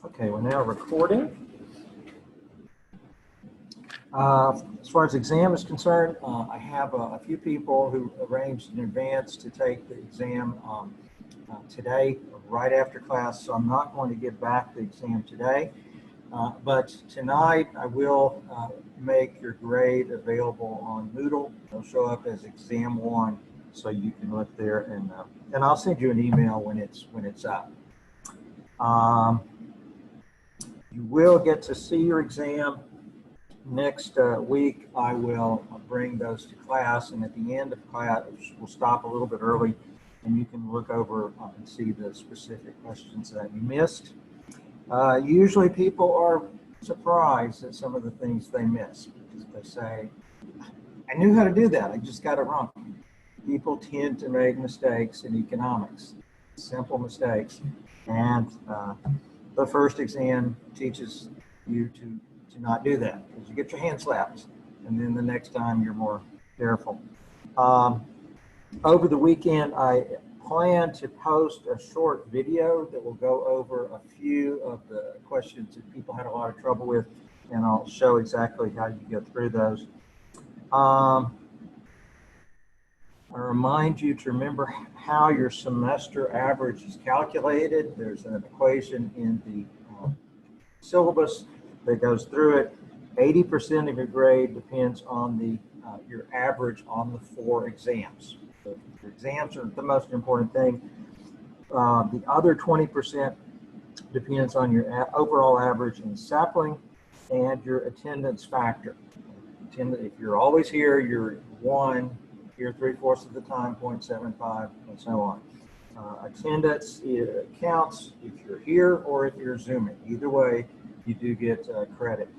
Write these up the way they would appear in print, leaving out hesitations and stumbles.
Okay, we're now recording. As far as exam is concerned, I have a few people who arranged in advance to take the exam today, right after class, so I'm not going to give back the exam today. But tonight I will make your grade available on Moodle. It'll show up as exam 1, so you can look there, and I'll send you an email when it's up. You will get to see your exam next week. I will bring those to class, and at the end of class, we'll stop a little bit early, and you can look over and see the specific questions that you missed. Usually people are surprised at some of the things they miss, because they say, I knew how to do that, I just got it wrong. People tend to make mistakes in economics, simple mistakes, and the first exam teaches you to not do that, because you get your hand slapped, and then the next time you're more careful. Over the weekend, I plan to post a short video that will go over a few of the questions that people had a lot of trouble with, and I'll show exactly how you get through those. I remind you to remember how your semester average is calculated. There's an equation in the syllabus that goes through it. 80% of your grade depends on your average on the 4 exams. So your exams are the most important thing. The other 20% depends on your overall average in sapling and your attendance factor. If you're always here, you're 1. Here 3/4 of the time, 0.75, and so on. Attendance counts if you're here or if you're Zooming. Either way, you do get credit.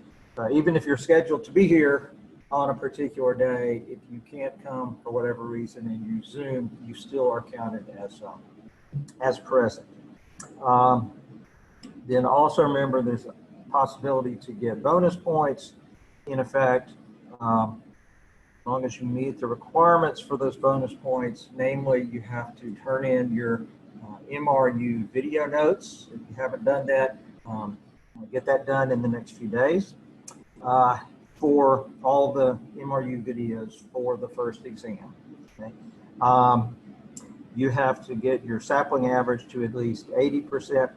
Even if you're scheduled to be here on a particular day, if you can't come for whatever reason and you Zoom, you still are counted as present. Then also remember, there's a possibility to get bonus points. In effect, as long as you meet the requirements for those bonus points, namely you have to turn in your MRU video notes. If you haven't done that, get that done in the next few days for all the MRU videos for the first exam. Okay? You have to get your sapling average to at least 80%,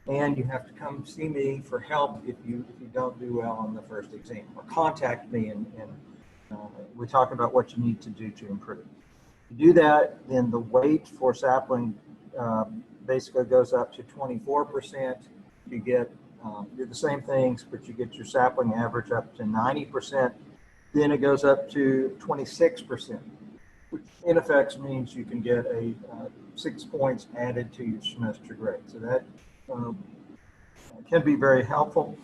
and you have to come see me for help if you don't do well on the first exam, or contact me and we talk about what you need to do to improve. If you do that, then the weight for sapling basically goes up to 24%. You do the same things, but you get your sapling average up to 90%. Then it goes up to 26%, which in effect means you can get 6 points added to your semester grade. So that can be very helpful.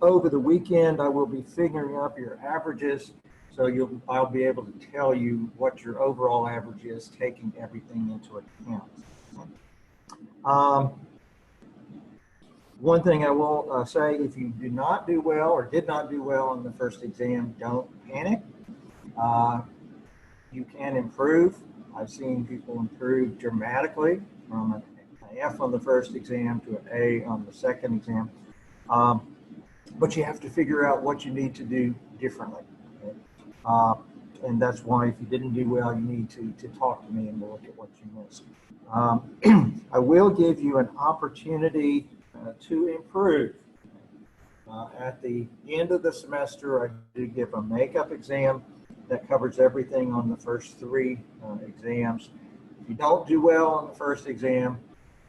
Over the weekend, I will be figuring up your averages, so I'll be able to tell you what your overall average is, taking everything into account. One thing I will say, if you do not do well or did not do well on the first exam, don't panic. You can improve. I've seen people improve dramatically from an F on the first exam to an A on the second exam. But you have to figure out what you need to do differently. Okay? And that's why if you didn't do well, you need to talk to me and we'll look at what you missed. I will give you an opportunity to improve. At the end of the semester, I do give a makeup exam that covers everything on the first 3 exams. If you don't do well on the first exam,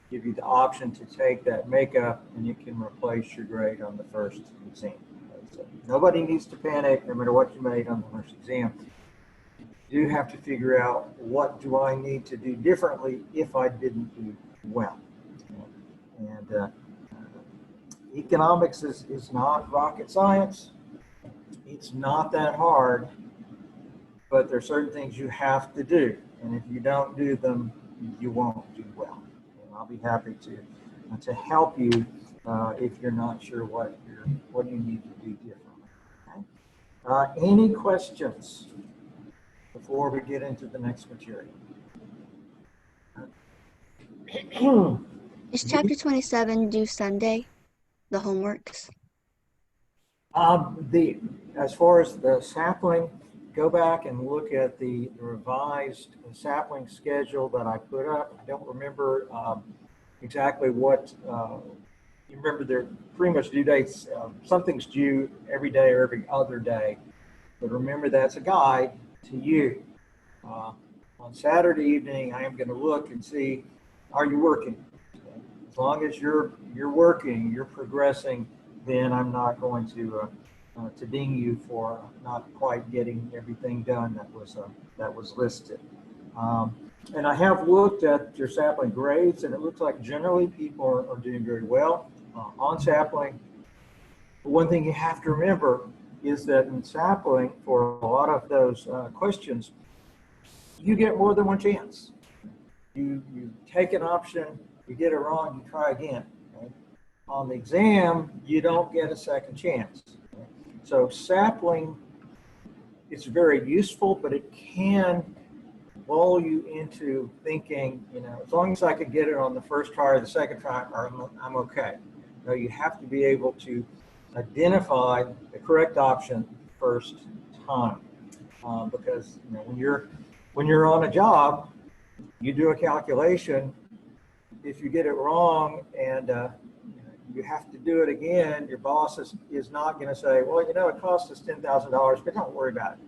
give you the option to take that makeup and it can replace your grade on the first exam. So nobody needs to panic no matter what you made on the first exam. You do have to figure out, what do I need to do differently if I didn't do well? And economics is not rocket science. It's not that hard, but there are certain things you have to do. And if you don't do them, you won't do well. I'll be happy to help you if you're not sure what you need to do differently. Okay? Any questions before we get into the next material? Is chapter 27 due Sunday, the homeworks? As far as the sapling, go back and look at the revised sapling schedule that I put up. I don't remember exactly what, you remember they're pretty much due dates. Something's due every day or every other day. But remember, that's a guide to you. On Saturday evening, I am going to look and see, are you working? As long as you're working, you're progressing, then I'm not going to ding you for not quite getting everything done that was listed. And I have looked at your sapling grades, and it looks like generally people are doing very well on sapling. But one thing you have to remember is that in sapling, for a lot of those questions, you get more than one chance. You take an option, you get it wrong, you try again. Okay? On the exam, you don't get a second chance. Okay? So sapling is very useful, but it can lull you into thinking, as long as I could get it on the first try or the second try, I'm okay. You have to be able to identify the correct option first time, because when you're on a job, you do a calculation. If you get it wrong and you have to do it again, your boss is not going to say, well, it cost us $10,000, but don't worry about it.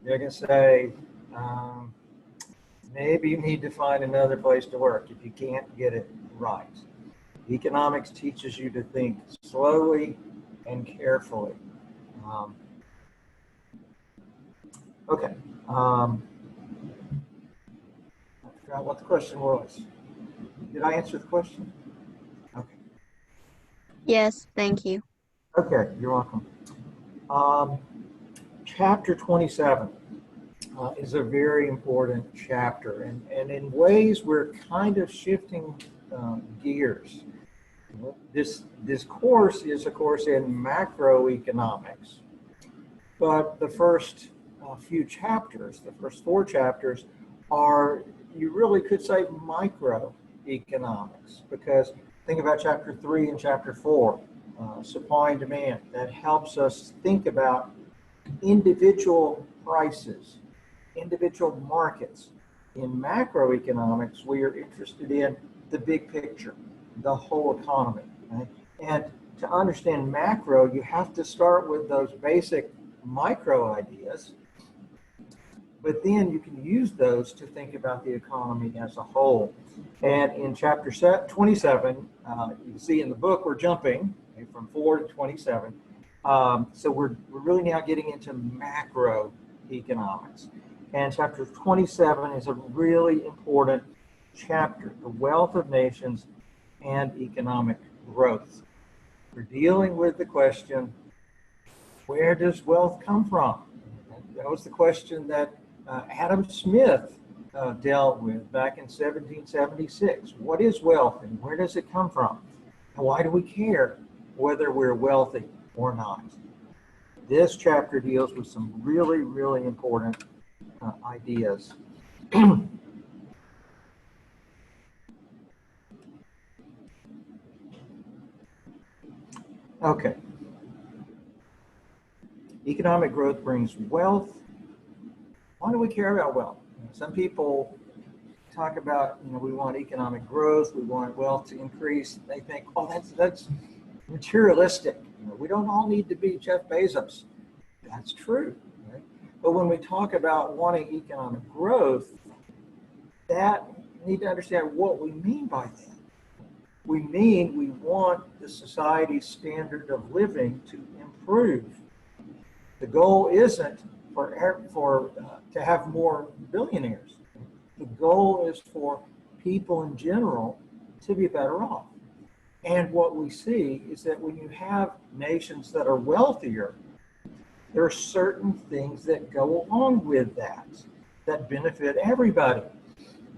They're going to say, maybe you need to find another place to work if you can't get it right. Economics teaches you to think slowly and carefully. Okay. I forgot what the question was. Did I answer the question? Okay. Yes, thank you. Okay, you're welcome. Chapter 27 is a very important chapter, and in ways we're kind of shifting gears. This course is a course in macroeconomics, but the first few chapters, the first 4 chapters, are, you really could say, microeconomics, because think about chapter 3 and chapter 4, supply and demand. That helps us think about individual prices, individual markets. In macroeconomics, we are interested in the big picture, the whole economy. Right? And to understand macro, you have to start with those basic micro ideas, but then you can use those to think about the economy as a whole. And in chapter 27, you can see in the book we're jumping from 4 to 27. So we're really now getting into macroeconomics. And chapter 27 is a really important chapter, the wealth of nations and economic growth. We're dealing with the question, where does wealth come from? That was the question that Adam Smith dealt with back in 1776. What is wealth and where does it come from? And why do we care whether we're wealthy or not? This chapter deals with some really, really important ideas. Okay. Economic growth brings wealth. Why do we care about wealth? Some people talk about, we want economic growth, we want wealth to increase. They think, oh, that's materialistic. We don't all need to be Jeff Bezos. That's true. Right? But when we talk about wanting economic growth, that you need to understand what we mean by that. We mean we want the society's standard of living to improve. The goal isn't to have more billionaires. The goal is for people in general to be better off. And what we see is that when you have nations that are wealthier, there are certain things that go along with that benefit everybody.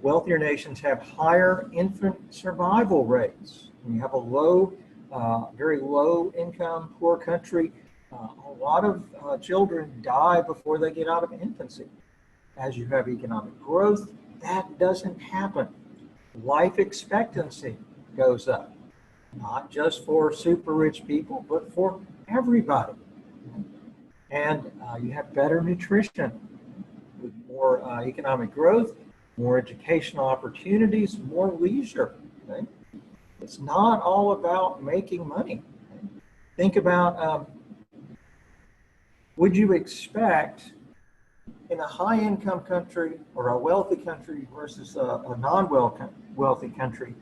Wealthier nations have higher infant survival rates. When you have a very low income, poor country, a lot of children die before they get out of infancy. As you have economic growth, that doesn't happen. Life expectancy goes up, not just for super rich people, but for everybody. And you have better nutrition with more economic growth, more educational opportunities, more leisure. Okay? It's not all about making money. Okay? Think about, would you expect in a high-income country or a wealthy country versus a non-wealthy country,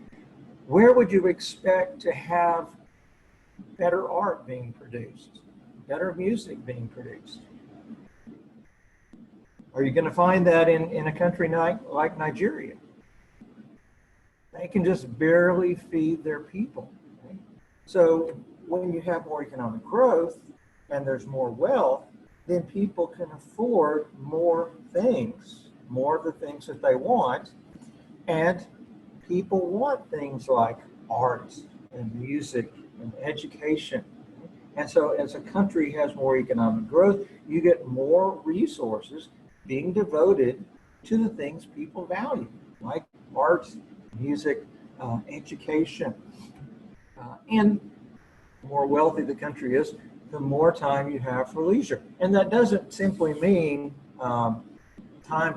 where would you expect to have better art being produced, better music being produced? Are you going to find that in a country like Nigeria? They can just barely feed their people. Okay? So when you have more economic growth and there's more wealth, then people can afford more things, more of the things that they want. And people want things like art and music and education. And so as a country has more economic growth, you get more resources being devoted to the things people value, like art, music, education. And the more wealthy the country is, the more time you have for leisure. And that doesn't simply mean time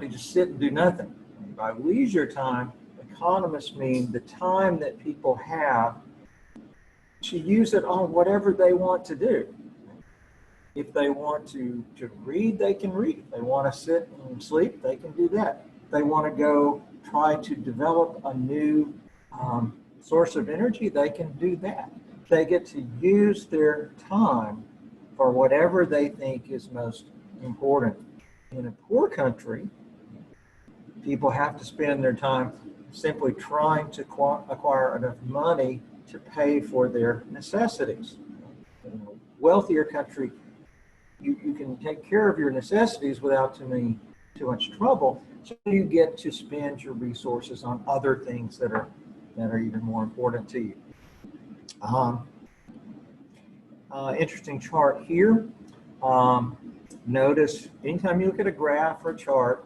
to just sit and do nothing. By leisure time, economists mean the time that people have to use it on whatever they want to do. If they want to read, they can read. If they want to sit and sleep, they can do that. If they want to go try to develop a new source of energy, they can do that. They get to use their time for whatever they think is most important. In a poor country, people have to spend their time simply trying to acquire enough money to pay for their necessities. In a wealthier country, you can take care of your necessities without too much trouble, so you get to spend your resources on other things that are even more important to you. Interesting chart here. Notice anytime you look at a graph or a chart,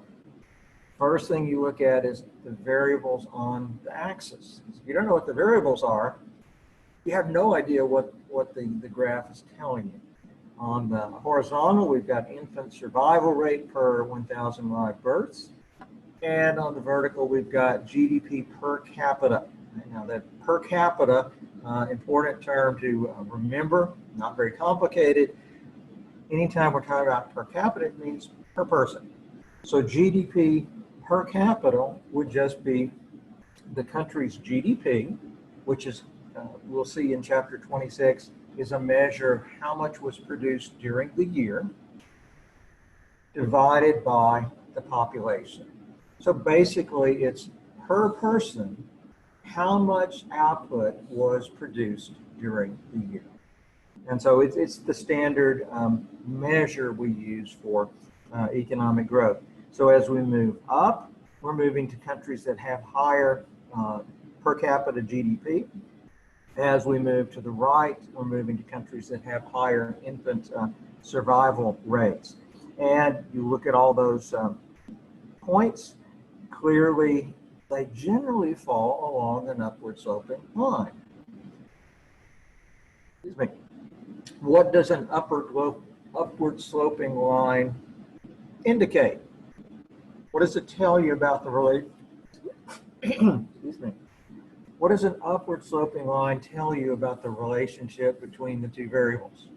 first thing you look at is the variables on the axis. If you don't know what the variables are, you have no idea what the graph is telling you. On the horizontal, we've got infant survival rate per 1,000 live births. And on the vertical, we've got GDP per capita. Now that per capita, important term to remember, not very complicated. Anytime we're talking about per capita, it means per person. So GDP per capita would just be the country's GDP, which is, we'll see in chapter 26, is a measure of how much was produced during the year, divided by the population. So basically, it's per person how much output was produced during the year. And so it's the standard measure we use for economic growth. So as we move up, we're moving to countries that have higher per capita GDP. As we move to the right, we're moving to countries that have higher infant survival rates. And you look at all those points, clearly they generally fall along an upward sloping line. Excuse me. What does an upward sloping line indicate? What does it tell you about the relation? Excuse me. What does an upward sloping line tell you about the relationship between the two variables?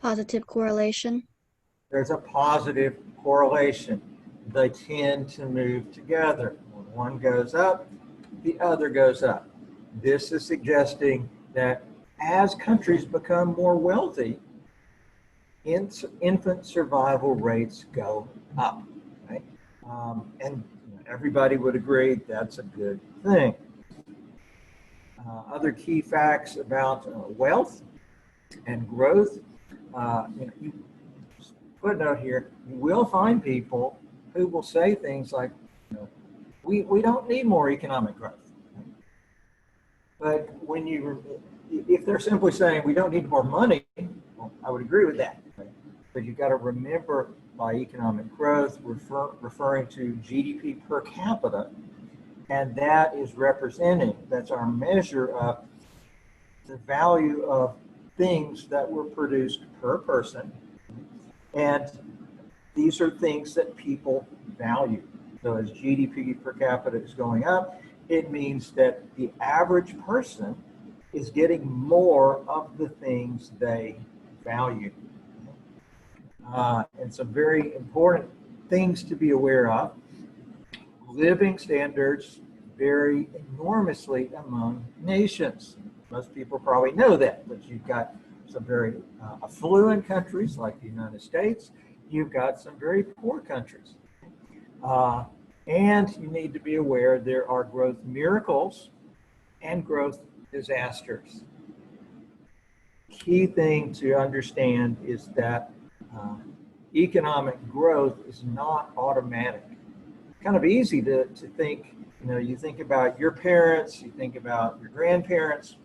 Positive correlation. There's a positive correlation. They tend to move together. When one goes up, the other goes up. This is suggesting that as countries become more wealthy, infant survival rates go up. Right? And everybody would agree that's a good thing. Other key facts about wealth and growth. You footnote here, you will find people who will say things like, we don't need more economic growth. But if they're simply saying we don't need more money, well, I would agree with that. But you've got to remember by economic growth, referring to GDP per capita, And that is representing, that's our measure of the value of things that were produced per person. And these are things that people value. So as GDP per capita is going up, it means that the average person is getting more of the things they value. And some very important things to be aware of. Living standards vary enormously among nations. Most people probably know that, but you've got some very affluent countries like the United States. You've got some very poor countries. And you need to be aware there are growth miracles and growth disasters. Key thing to understand is that economic growth is not automatic. Kind of easy to think, you think about your parents, you think about your grandparents,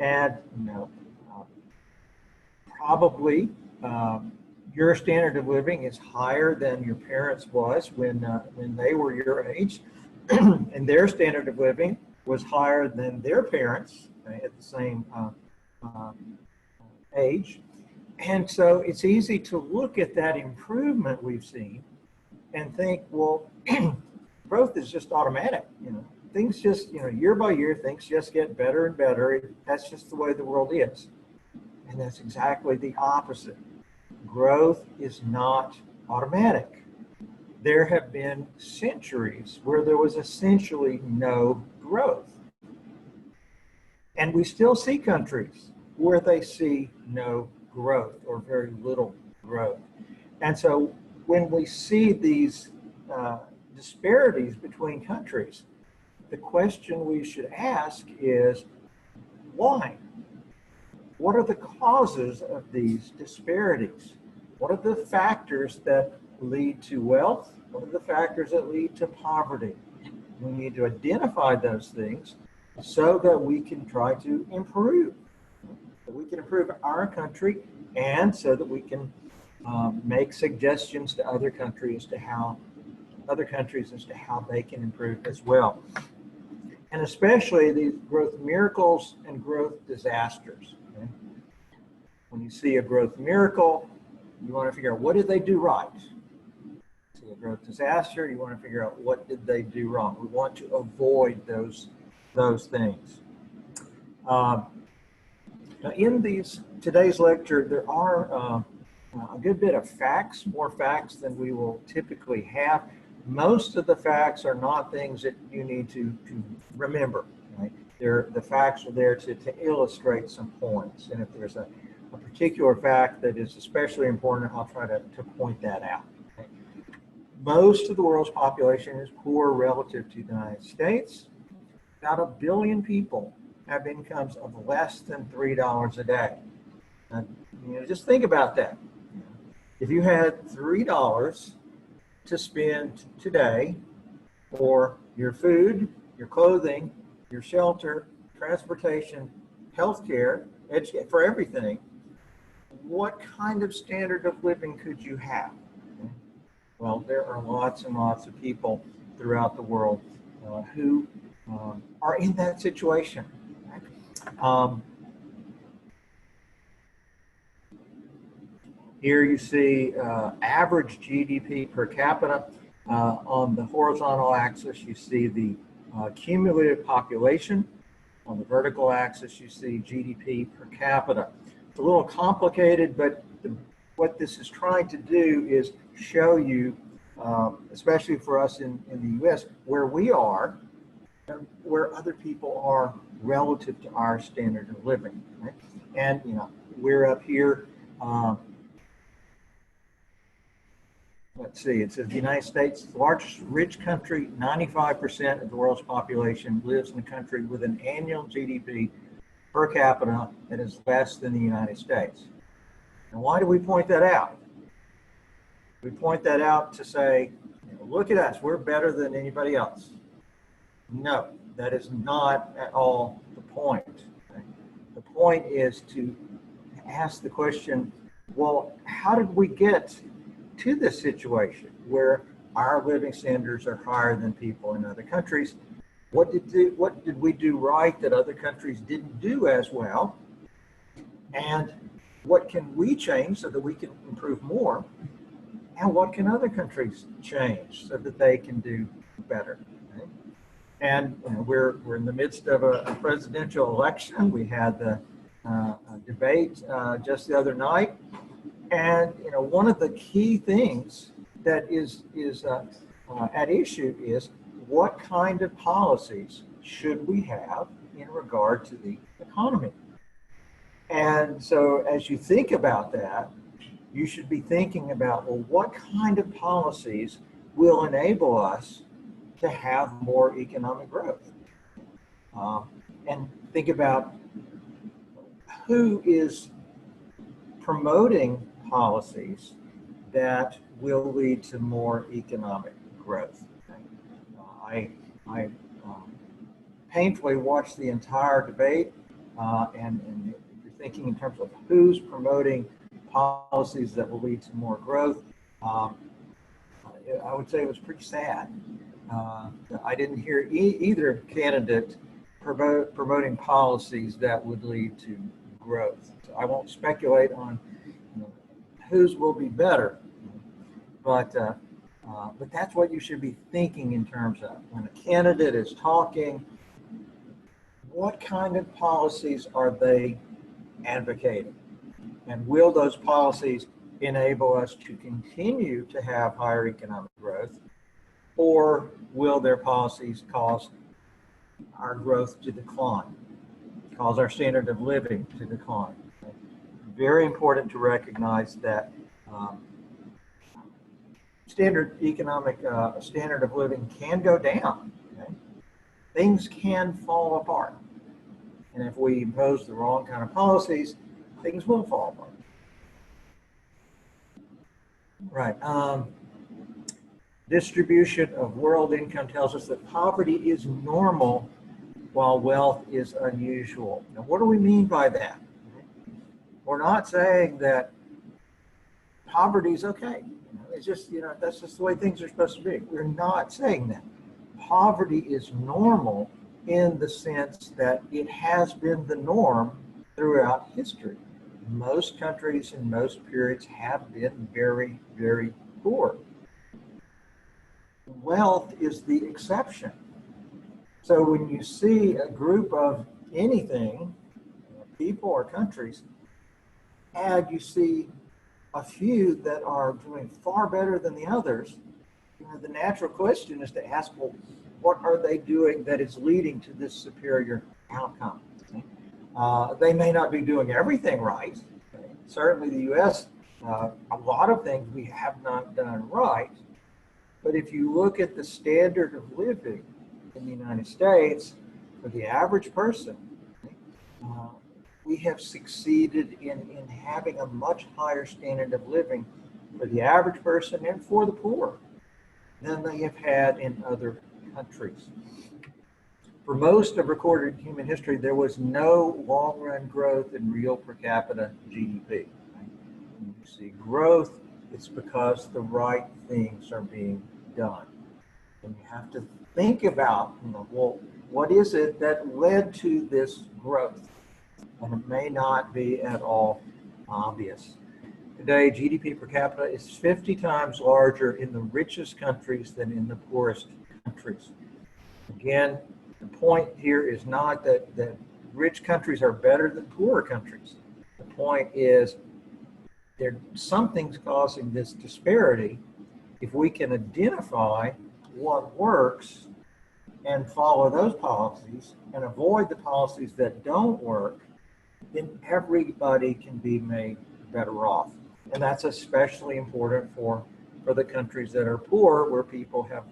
and probably your standard of living is higher than your parents was when they were your age, and their standard of living was higher than their parents at the same age. And so it's easy to look at that improvement we've seen and think, well, growth is just automatic. Things just, year by year, things just get better and better. That's just the way the world is. And that's exactly the opposite. Growth is not automatic. There have been centuries where there was essentially no growth. And we still see countries where they see no growth or very little growth. And so when we see these disparities between countries, the question we should ask is, why? What are the causes of these disparities? What are the factors that lead to wealth? What are the factors that lead to poverty? We need to identify those things so that we can try to improve. So we can improve our country, and so that we can make suggestions to other countries as to how they can improve as well. And especially these growth miracles and growth disasters. Okay? When you see a growth miracle, you want to figure out, what did they do right? See a growth disaster, you want to figure out, what did they do wrong? We want to avoid those things. Now in today's lecture, there are a good bit of facts, more facts than we will typically have. Most of the facts are not things that you need to remember. Right? The facts are there to illustrate some points. And if there's a particular fact that is especially important, I'll try to point that out. Okay? Most of the world's population is poor relative to the United States. About 1 billion people have incomes of less than $3 a day. Now, just think about that. If you had $3 to spend today for your food, your clothing, your shelter, transportation, healthcare, education, for everything, what kind of standard of living could you have? Okay. Well, there are lots and lots of people throughout the world who are in that situation. Here you see average GDP per capita. On the horizontal axis, you see the cumulative population. On the vertical axis, you see GDP per capita. It's a little complicated, but what this is trying to do is show you, especially for us in the US, where we are, and where other people are relative to our standard of living. Right? And we're up here. Let's see, it says the United States, the largest rich country, 95% of the world's population lives in a country with an annual GDP per capita that is less than the United States. And why do we point that out? We point that out to say, look at us, we're better than anybody else. No, that is not at all the point. Okay? The point is to ask the question, well, how did we get to this situation where our living standards are higher than people in other countries? What did we do right that other countries didn't do as well? And what can we change so that we can improve more? And what can other countries change so that they can do better? Okay? And we're in the midst of a presidential election. We had the debate just the other night, and one of the key things that is at issue is what kind of policies should we have in regard to the economy. And so as you think about that, you should be thinking about, well, what kind of policies will enable us to have more economic growth? And think about who is promoting policies that will lead to more economic growth. I painfully watched the entire debate, and if you're thinking in terms of who's promoting policies that will lead to more growth, I would say it was pretty sad. I didn't hear either candidate promoting policies that would lead to growth. So I won't speculate on whose will be better, but that's what you should be thinking in terms of when a candidate is talking. What kind of policies are they advocating? And will those policies enable us to continue to have higher economic growth, or will their policies cause our growth to decline, cause our standard of living to decline? Very important to recognize that standard of living can go down. Okay? Things can fall apart. And if we impose the wrong kind of policies, things will fall apart. Right. Distribution of world income tells us that poverty is normal while wealth is unusual. Now, what do we mean by that? We're not saying that poverty is okay. It's just, that's just the way things are supposed to be. We're not saying that. Poverty is normal in the sense that it has been the norm throughout history. Most countries in most periods have been very, very poor. Wealth is the exception. So when you see a group of anything, people or countries, and you see a few that are doing far better than the others, the natural question is to ask, well, what are they doing that is leading to this superior outcome? They may not be doing everything right. Certainly the U.S., a lot of things we have not done right. But if you look at the standard of living in the United States for the average person, we have succeeded in having a much higher standard of living for the average person and for the poor than they have had in other countries. For most of recorded human history, there was no long-run growth in real per capita GDP. When you see growth, it's because the right things are being done. And you have to think about, well, what is it that led to this growth? And it may not be at all obvious. Today, GDP per capita is 50 times larger in the richest countries than in the poorest countries. Again, the point here is not that rich countries are better than poorer countries. The point is something's causing this disparity. If we can identify what works and follow those policies and avoid the policies that don't work, then everybody can be made better off. And that's especially important for the countries that are poor, where people have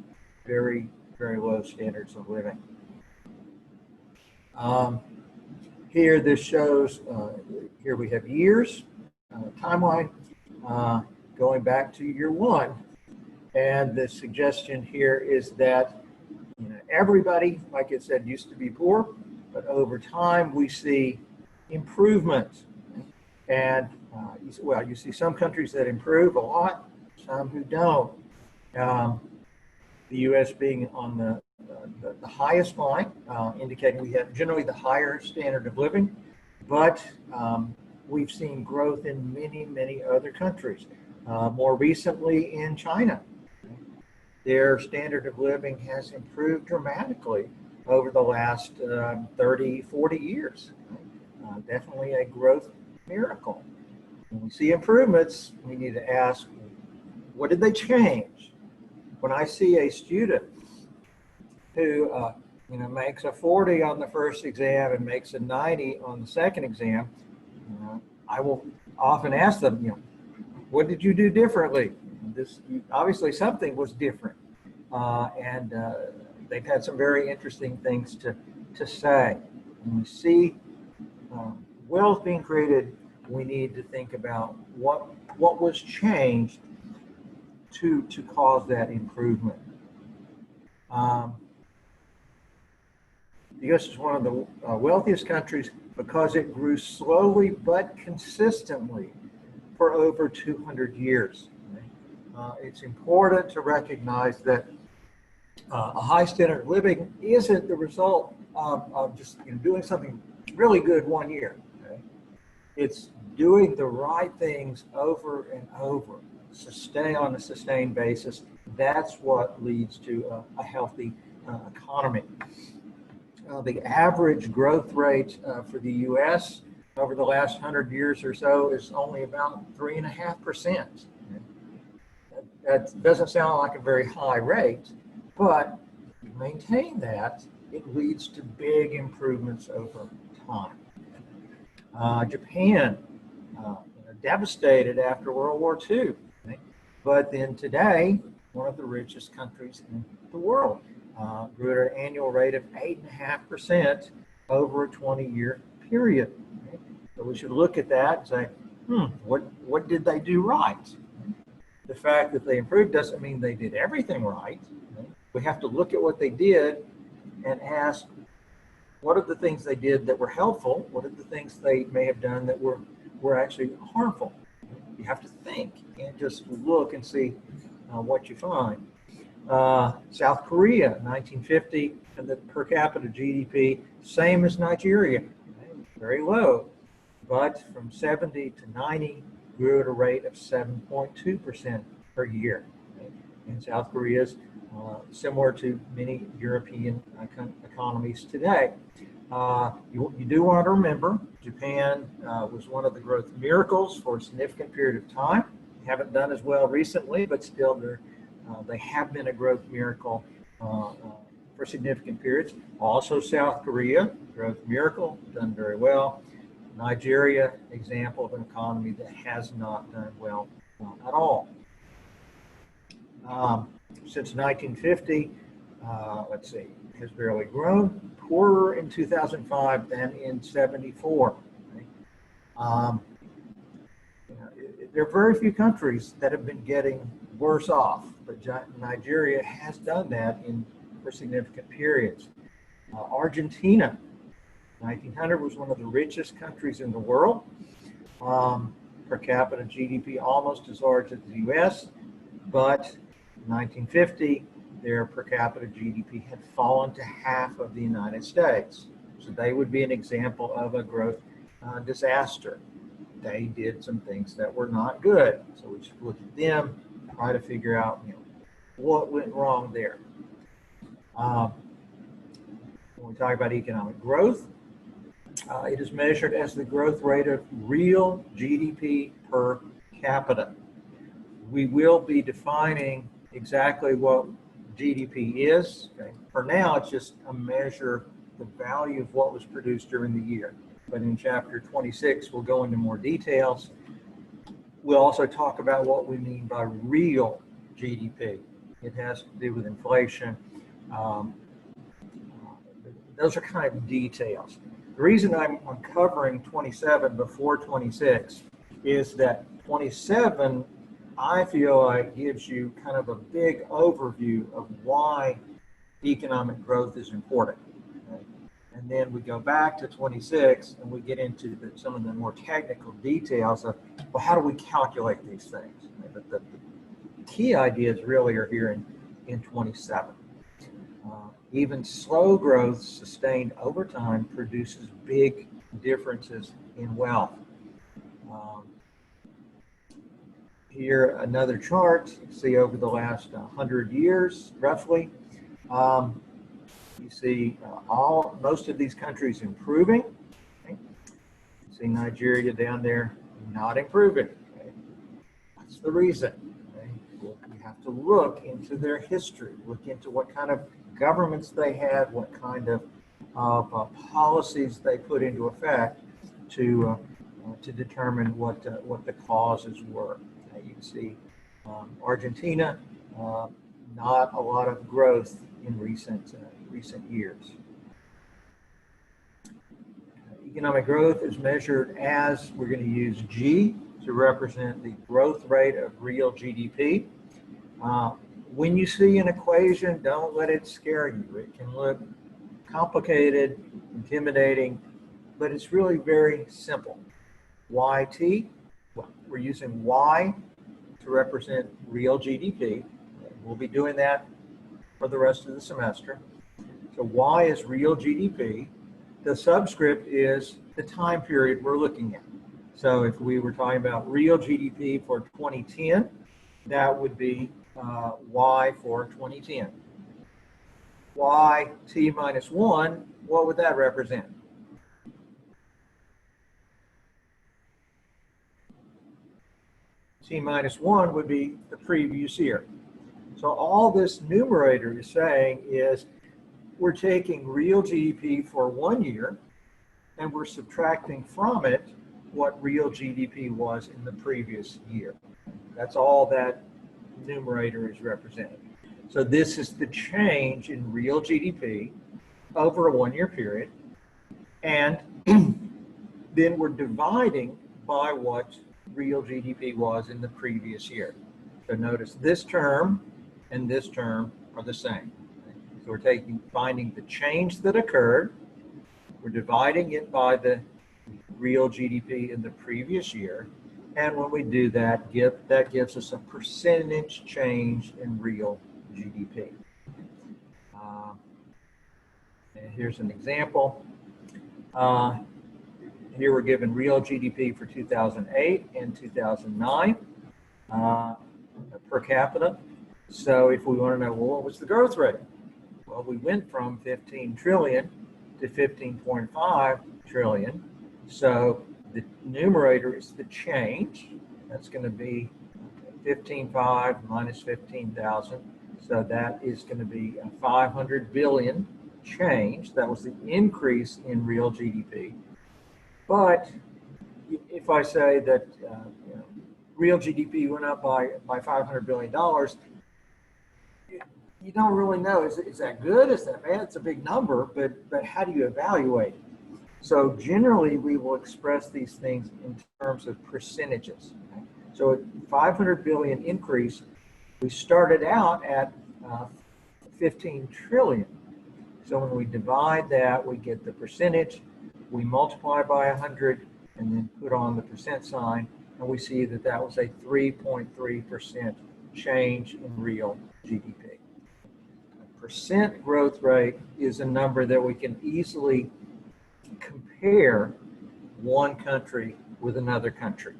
very, very low standards of living. Here, this shows, here we have years, timeline, going back to year one. And the suggestion here is that everybody, like it said, used to be poor, but over time we see improvement. And you see some countries that improve a lot, some who don't. The U.S. being on the the highest line, indicating we have generally the higher standard of living, but we've seen growth in many, many other countries. More recently in China, their standard of living has improved dramatically over the last 30, 40 years. Definitely a growth miracle. When we see improvements, we need to ask, what did they change? When I see a student who makes a 40 on the first exam and makes a 90 on the second exam, I will often ask them, what did you do differently? Obviously something was different, and they've had some very interesting things to say. When we see wealth being created, we need to think about what was changed to cause that improvement. The U.S. is one of the wealthiest countries because it grew slowly but consistently for over 200 years. It's important to recognize that a high standard of living isn't the result of just doing something really good one year. Okay? It's doing the right things over and over, stay on a sustained basis. That's what leads to a healthy economy. The average growth rate for the U.S. over the last 100 years or so is only about 3.5%. That doesn't sound like a very high rate, but if you maintain that, it leads to big improvements over time. Japan, devastated after World War II, but then today, one of the richest countries in the world, grew at an annual rate of 8.5% over a 20-year period. So we should look at that and say, what did they do right? The fact that they improved doesn't mean they did everything right. We have to look at what they did and ask, what are the things they did that were helpful? What are the things they may have done that were actually harmful? You have to think and just look and see what you find. South Korea, 1950, and the per capita GDP, same as Nigeria, very low, but from 70 to 90, grew at a rate of 7.2% per year. And South Korea is similar to many European economies today. You do want to remember, Japan was one of the growth miracles for a significant period of time. Haven't done as well recently, but still they have been a growth miracle for significant periods. Also South Korea, growth miracle, done very well. Nigeria, example of an economy that has not done well at all. Since 1950, let's see, has barely grown, poorer in 2005 than in 74. There are very few countries that have been getting worse off, but Nigeria has done that for significant periods. Argentina, 1900, was one of the richest countries in the world. Per capita GDP almost as large as the U.S., but in 1950, their per capita GDP had fallen to half of the United States. So they would be an example of a growth disaster. They did some things that were not good. So we should look at them, try to figure out what went wrong there. When we talk about economic growth, it is measured as the growth rate of real GDP per capita. We will be defining exactly what GDP is. Okay? For now, it's just a measure, the value of what was produced during the year. But in chapter 26, we'll go into more details. We'll also talk about what we mean by real GDP. It has to do with inflation. Those are kind of details. The reason I'm covering 27 before 26 is that 27, I feel like, gives you kind of a big overview of why economic growth is important. Okay? And then we go back to 26 and we get into some of the more technical details of, well, how do we calculate these things? Okay? The key ideas really are here in 27. Even slow growth sustained over time produces big differences in wealth. Um, Here, another chart. You see over the last 100 years, roughly, you see most of these countries improving. Okay? You see Nigeria down there not improving. Okay? What's the reason? Okay? Well, you have to look into their history, look into what kind of governments they had, what kind of policies they put into effect to determine what the causes were. You can see Argentina, not a lot of growth in recent years. Economic growth is measured as, we're going to use G to represent the growth rate of real GDP. When you see an equation, don't let it scare you. It can look complicated, intimidating, but it's really very simple. YT, well, we're using Y to represent real GDP. We'll be doing that for the rest of the semester. So Y is real GDP. The subscript is the time period we're looking at. So if we were talking about real GDP for 2010, that would be Y for 2010. YT minus 1, what would that represent? T minus 1 would be the previous year. So all this numerator is saying is we're taking real GDP for 1 year and we're subtracting from it what real GDP was in the previous year. That's all that numerator is representing. So this is the change in real GDP over a 1 year period. And then we're dividing by what real GDP was in the previous year. So notice this term and this term are the same. So we're finding the change that occurred, we're dividing it by the real GDP in the previous year, and when we do that, that gives us a percentage change in real GDP. And here's an example. Here we're given real GDP for 2008 and 2009 per capita. So if we want to know, well, what was the growth rate? Well, we went from 15 trillion to 15.5 trillion. So the numerator is the change. That's going to be 15.5 minus 15,000. So that is going to be a 500 billion change. That was the increase in real GDP. But if I say that real GDP went up by $500 billion, you don't really know, is that good? Is that bad? It's a big number, but how do you evaluate it? So generally, we will express these things in terms of percentages. Okay? So a 500 billion increase, we started out at 15 trillion. So when we divide that, we get the percentage, we multiply by 100, and then put on the percent sign, and we see that that was a 3.3% change in real GDP. Percent growth rate is a number that we can easily compare one country with another country.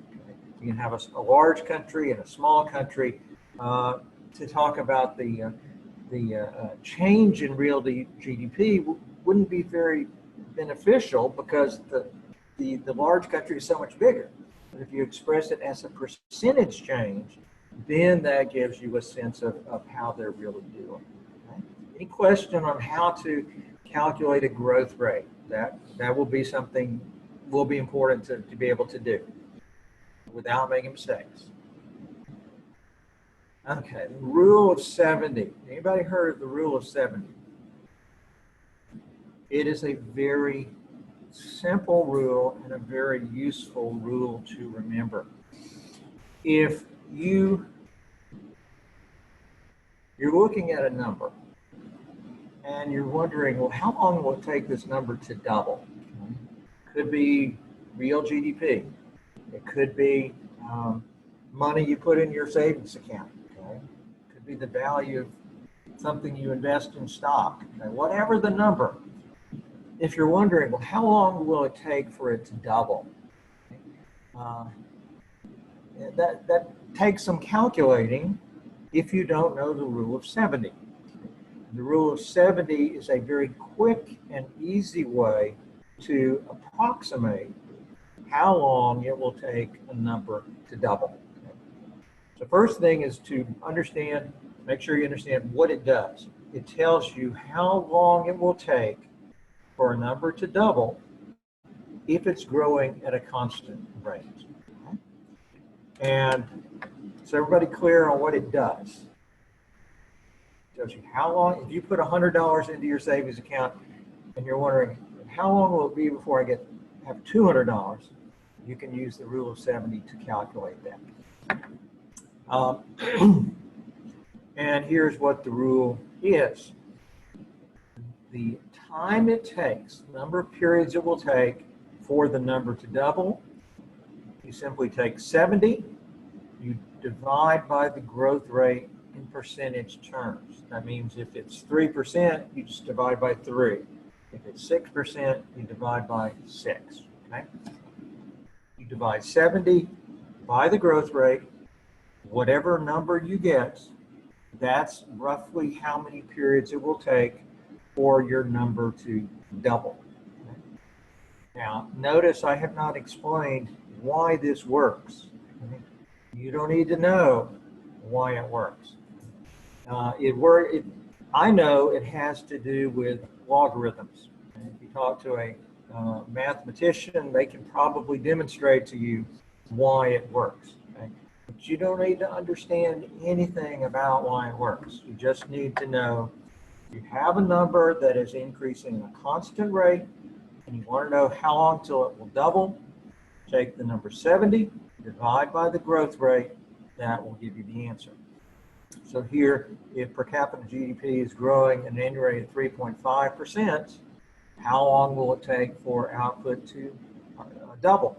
You can have a large country and a small country. To talk about the change in real GDP wouldn't be very beneficial because the large country is so much bigger. But if you express it as a percentage change, then that gives you a sense of how they're really doing. Okay? Any question on how to calculate a growth rate? That will be something will be important to be able to do without making mistakes. Okay, the rule of 70. Anybody heard of the rule of 70? It is a very simple rule and a very useful rule to remember. If you're looking at a number and you're wondering, well, how long will it take this number to double? Could be real GDP. It could be money you put in your savings account. Okay? Could be the value of something you invest in stock, okay, whatever the number. If you're wondering, well, how long will it take for it to double? That takes some calculating if you don't know the rule of 70. The rule of 70 is a very quick and easy way to approximate how long it will take a number to double. The first thing is to understand, make sure you understand what it does. It tells you how long it will take for a number to double if it's growing at a constant rate. And so everybody clear on what it does? It tells you how long, if you put $100 into your savings account and you're wondering, how long will it be before I have $200? You can use the rule of 70 to calculate that. And here's what the rule is. The time it takes, number of periods it will take for the number to double, you simply take 70, you divide by the growth rate in percentage terms. That means if it's 3%, you just divide by 3. If it's 6%, you divide by 6. Okay? You divide 70 by the growth rate, whatever number you get, that's roughly how many periods it will take for your number to double. Okay? Now, notice I have not explained why this works. Okay? You don't need to know why it works. I know it has to do with logarithms. And if you talk to a mathematician, they can probably demonstrate to you why it works. Okay? But you don't need to understand anything about why it works. You just need to know you have a number that is increasing at a constant rate, and you want to know how long till it will double. Take the number 70, divide by the growth rate, that will give you the answer. So here, if per capita GDP is growing at an annual rate of 3.5%, how long will it take for output to double?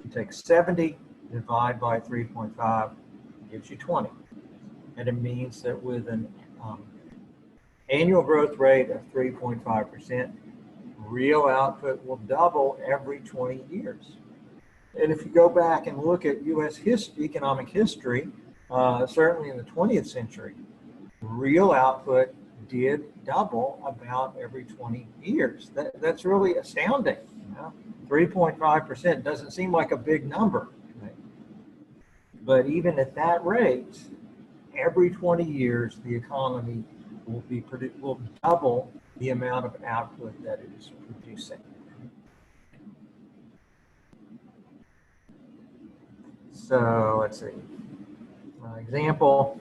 You take 70, divide by 3.5, gives you 20. And it means that with an annual growth rate of 3.5%, real output will double every 20 years. And if you go back and look at U.S. economic history, certainly in the 20th century, real output did double about every 20 years. That's really astounding. 3.5% doesn't seem like a big number. Right? But even at that rate, every 20 years, the economy will double the amount of output that it is producing. So let's see. Example,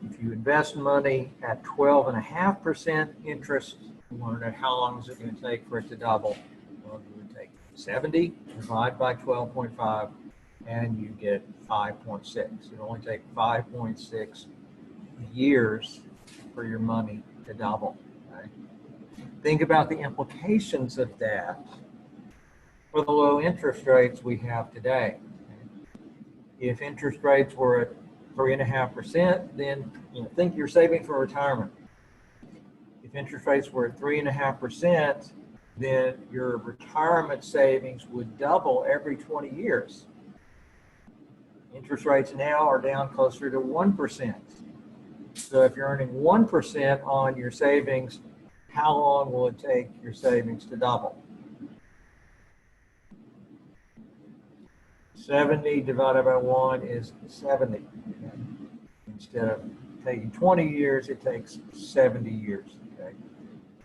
if you invest money at 12.5% interest, you want to know how long is it going to take for it to double? Well, you would take 70, divide by 12.5, and you get 5.6. It only takes 5.6 years for your money to double. Okay? Think about the implications of that for the low interest rates we have today. If interest rates were at 3.5%, then think you're saving for retirement. If interest rates were at 3.5%, then your retirement savings would double every 20 years. Interest rates now are down closer to 1%. So if you're earning 1% on your savings, how long will it take your savings to double? 70 divided by 1 is 70. Okay? Instead of taking 20 years, it takes 70 years. Okay?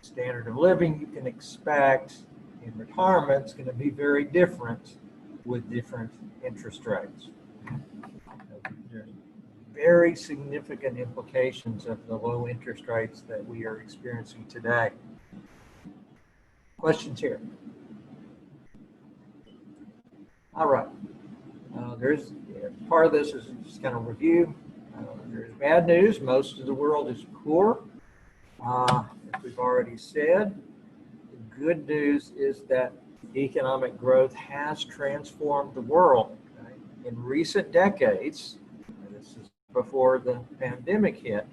Standard of living you can expect in retirement is going to be very different with different interest rates. There's very significant implications of the low interest rates that we are experiencing today. Questions here? All right. There's part of this is just kind of review. There's bad news. Most of the world is poor, as we've already said. The good news is that economic growth has transformed the world. Okay? In recent decades, this is before the pandemic hit,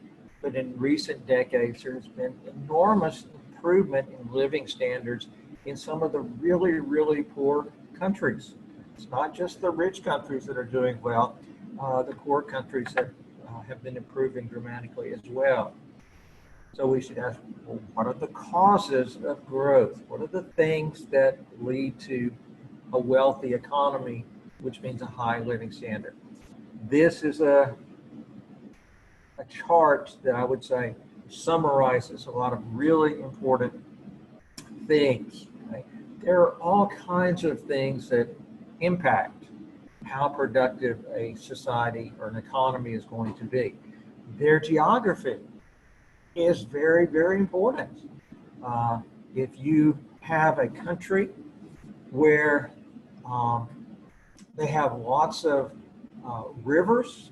but in recent decades, there's been enormous improvement in living standards in some of the really, really poor countries. It's not just the rich countries that are doing well, the poor countries that have been improving dramatically as well. So we should ask, well, what are the causes of growth? What are the things that lead to a wealthy economy, which means a high living standard? This is a chart that I would say summarizes a lot of really important things. Right? There are all kinds of things that impact how productive a society or an economy is going to be. Their geography is very, very important. If you have a country where they have lots of rivers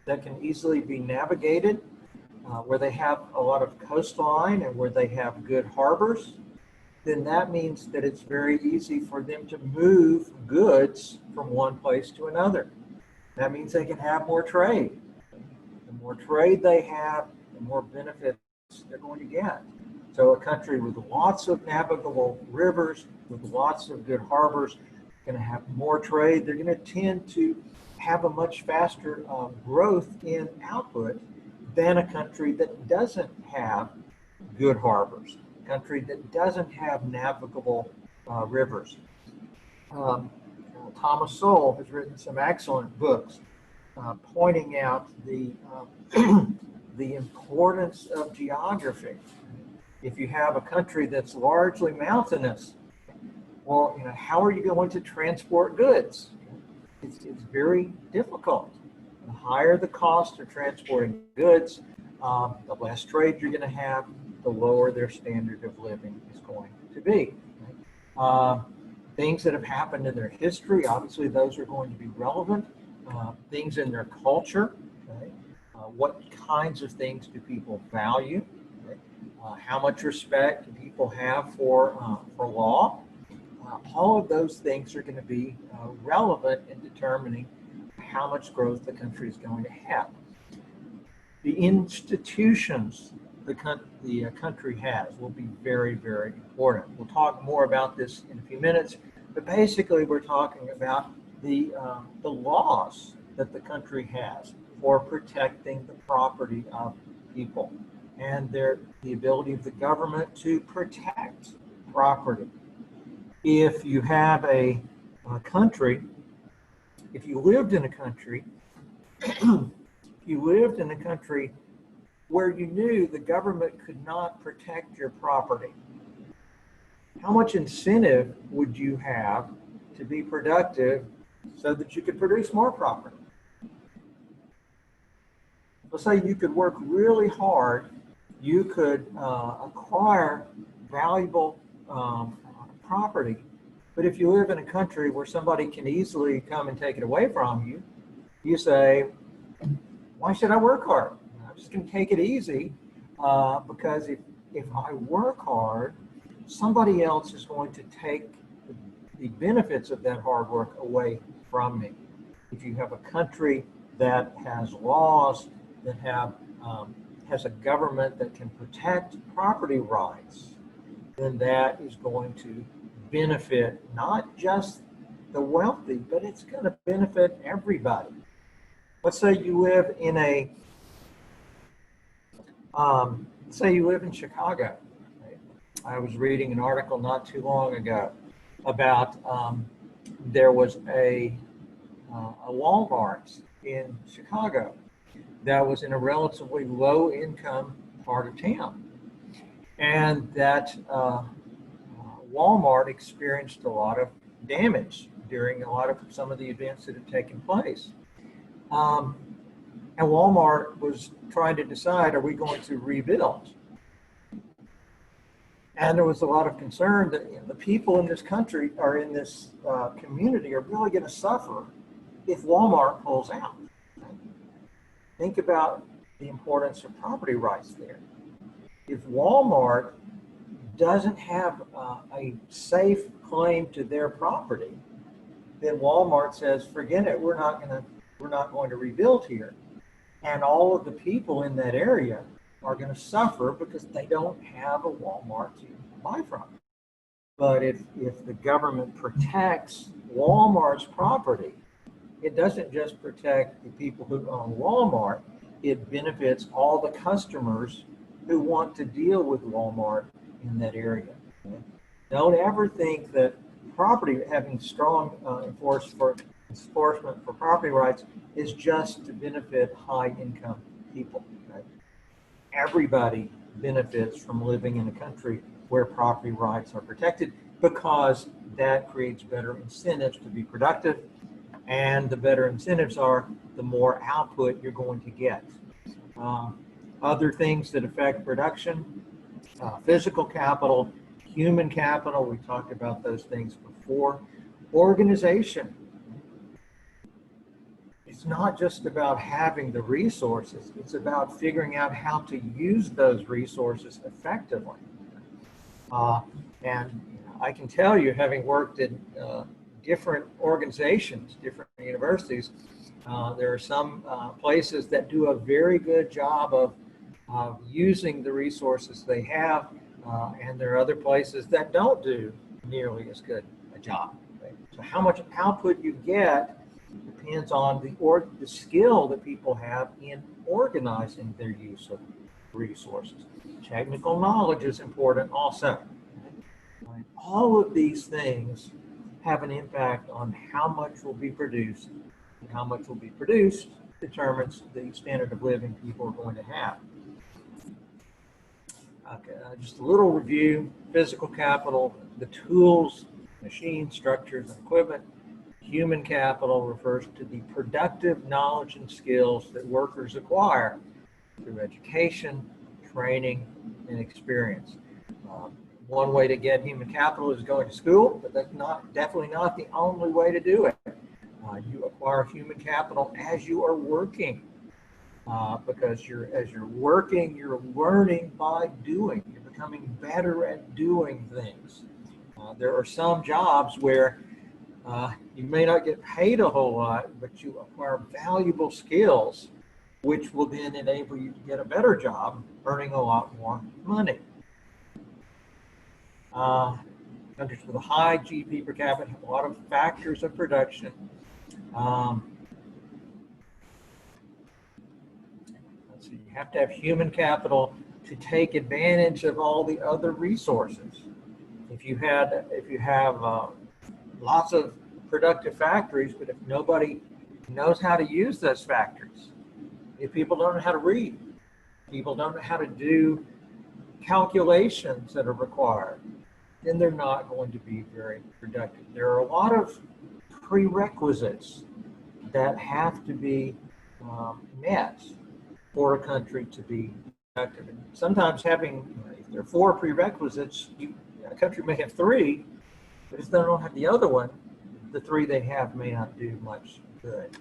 that can easily be navigated, where they have a lot of coastline and where they have good harbors, then that means that it's very easy for them to move goods from one place to another. That means they can have more trade. The more trade they have, the more benefits they're going to get. So a country with lots of navigable rivers, with lots of good harbors, going to have more trade. They're going to tend to have a much faster growth in output than a country that doesn't have good harbors, a country that doesn't have navigable rivers. Thomas Sowell has written some excellent books pointing out the the importance of geography. If you have a country that's largely mountainous, well, how are you going to transport goods? It's very difficult. The higher the cost of transporting goods, the less trade you're going to have, the lower their standard of living is going to be. Things that have happened in their history, obviously those are going to be relevant. Things in their culture, what kinds of things do people value? How much respect do people have for law? All of those things are going to be relevant in determining how much growth the country is going to have. The institutions the country has will be very, very important. We'll talk more about this in a few minutes, but basically we're talking about the laws that the country has for protecting the property of people and the ability of the government to protect property. If you have a country, if you lived in a country, where you knew the government could not protect your property, how much incentive would you have to be productive so that you could produce more property? Let's say you could work really hard, you could acquire valuable property, but if you live in a country where somebody can easily come and take it away from you, you say, why should I work hard? I'm just going to take it easy because if I work hard, somebody else is going to take the benefits of that hard work away from me. If you have a country that has laws, that has a government that can protect property rights, then that is going to benefit not just the wealthy, but it's going to benefit everybody. Let's say you live in say you live in Chicago. Right? I was reading an article not too long ago about there was a Walmart in Chicago that was in a relatively low income part of town. And that Walmart experienced a lot of damage during some of the events that had taken place. And Walmart was trying to decide, are we going to rebuild? And there was a lot of concern that the people in this country or in this community are really going to suffer if Walmart pulls out. Think about the importance of property rights there. If Walmart doesn't have a safe claim to their property, then Walmart says, forget it, we're not going to rebuild here. And all of the people in that area are going to suffer because they don't have a Walmart to buy from. But if the government protects Walmart's property, it doesn't just protect the people who own Walmart, it benefits all the customers who want to deal with Walmart in that area. Don't ever think that property, having strong enforcement for property rights is just to benefit high-income people. Right? Everybody benefits from living in a country where property rights are protected because that creates better incentives to be productive, and the better incentives are, the more output you're going to get. Other things that affect production, physical capital, human capital, we talked about those things before. Organization. It's not just about having the resources, it's about figuring out how to use those resources effectively. And I can tell you, having worked in different organizations, different universities, there are some places that do a very good job of using the resources they have, and there are other places that don't do nearly as good a job. Right? So how much output you get depends on the skill that people have in organizing their use of resources. Technical knowledge is important also. Right? All of these things have an impact on how much will be produced, and how much will be produced determines the standard of living people are going to have. Okay, just a little review. Physical capital, the tools, machines, structures, and equipment. Human capital refers to the productive knowledge and skills that workers acquire through education, training, and experience. One way to get human capital is going to school, but that's definitely not the only way to do it. You acquire human capital as you are working, because as you're working, you're learning by doing. You're becoming better at doing things. There are some jobs where you may not get paid a whole lot, but you acquire valuable skills, which will then enable you to get a better job, earning a lot more money. Countries with a high GDP per capita have a lot of factors of production. So you have to have human capital to take advantage of all the other resources. If you have lots of productive factories, but if nobody knows how to use those factories, if people don't know how to read, people don't know how to do calculations that are required, then they're not going to be very productive. There are a lot of prerequisites that have to be met for a country to be productive. And sometimes if there are 4 prerequisites, a country may have 3, but if they don't have the other one, the 3 they have may not do much good.